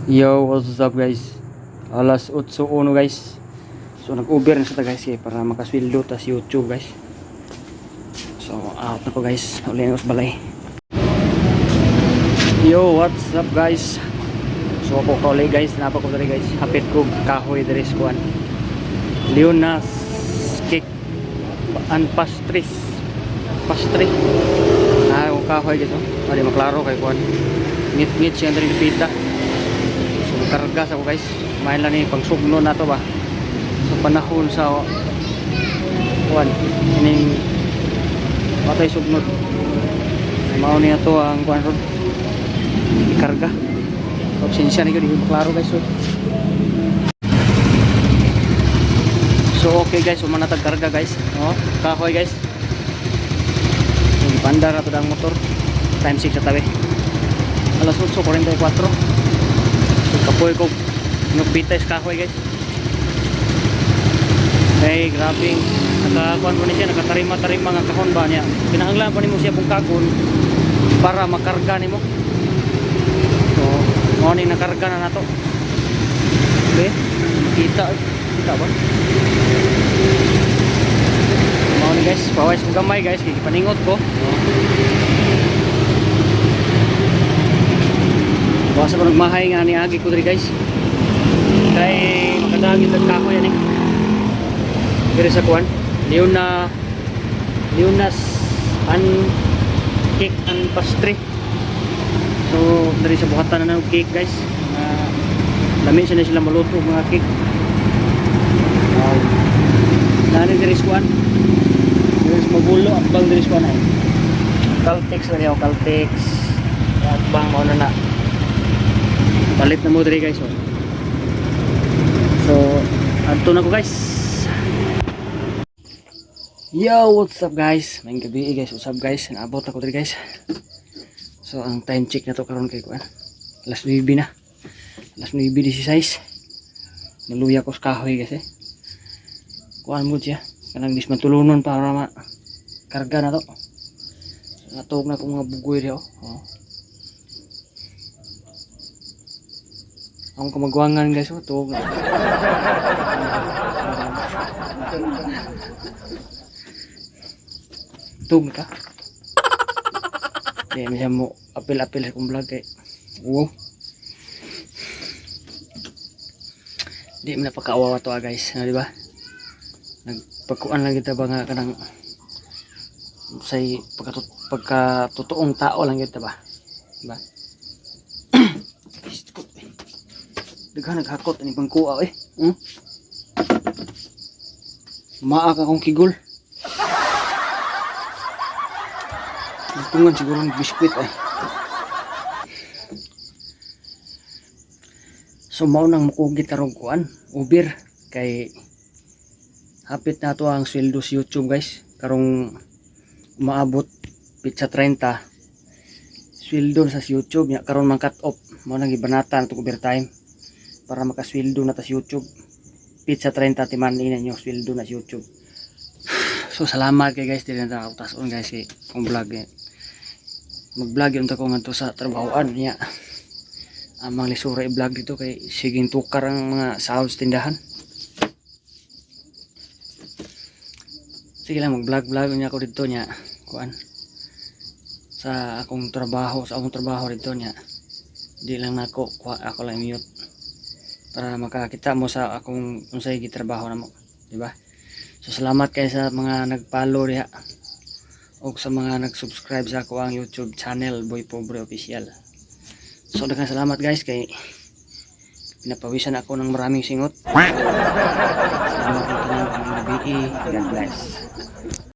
Yo, what's up guys? Alas 8:01 guys. So nag-Uber na sa guys para makasweldo tas YouTube guys. So out na ko guys. Uli na balay. Yo, what's up guys? So ako kauli guys, napa ko dali guys. Hapit ko kahoy diri sa kuan. Leonas cake and pastries. Pastry. Ako kahoy guys, oh. Ari maklaro kay kuan. Ngit-ngit siya diri pita. Karga sa ko guys, main lang ni pang sugno na to ba sa panahon sa kuan ining patay sugnod mao niya to ang kuan ron ikarga obsensya ni ko di klaro guys. So okay guys, umanatag karga guys, oh kahoy guys, yung pandar ato dang motor time 6 sa tabi alas 8:44. Kapoy ko nagpitas kahoy guys. Ay grabe, nakakuan mo niya, nakatarima-tarima nga kahon ba niya. Kinahanglan pa nimo siya pong kakon para makarga nimo. So mo ni nakarga na nato. Okay, kita ba? Mo ni guys, pawis ko gamay guys, ipaningot ko. Basta ko nagmahay nga ni agi ko diri guys. Kay makadagit ang kahoy yan eh. Diri sa kuan, Leonas and cake and pastry. So diri sa buhatan na ng cake guys. Dami na sila maluto mga cake. Nani diri sa kuan. Diri sa magulo abang diri sa kuan ay. Caltex na niya, Caltex. Abang mo na. Palit na mo diri guys, oh. So adto na ko guys. Yo, what's up guys? Maing gabi guys, what's up guys? Naabot ako diri guys. So ang time check na to karon kay kuan. Alas 9 na. Alas 9:16. Naluya ko sa kahoy guys eh. Kuan mo siya. Kanang dismantulunon para ma karga na to. Natog na ko mga bugoy diyo, oh. Ang kamagwangan guys, oh, tuwag na. Tuwag ka. Kaya masya mo apil-apil sa kong vlog kay. Wow. Di mo napakaawawa to guys, diba? Nagpagkuan lang kita ba nga kanang say pagkatotoong tao lang kita ba? Diba? Daghan naghakot ani bangkuha eh. Maak akong kigol. Tungan siguro ng biskwit ay. So mao nang mukugit karong kuan, Uber kay hapit na to ang sweldo sa YouTube guys. Karong maabot pizza 30. Sweldo sa YouTube nya karon man cut off. Mao nang gibanatan to overtime para makasweldo na ta sa YouTube. Pizza 30 timan ina nyo sweldo na sa YouTube. So salamat kay guys dili na ta utason guys kay kung vlog eh. Mag-vlog yun ta ko ngadto sa trabahoan niya. Amang lisura i-vlog dito kay siging tukar ang mga sounds tindahan. Sige lang mag-vlog niya ko dito niya kuan. Sa akong trabaho dito niya. Di lang nako ako lang mute. Para makakita mo sa akong unsay gitrabaho namo, di ba? So salamat kay sa mga nag-follow diha o sa mga nag-subscribe sa ako ang YouTube channel Boy Pobre Official. So daghang salamat guys kay pinapawisan ako ng maraming singot. Salamat po ng gabi. God bless.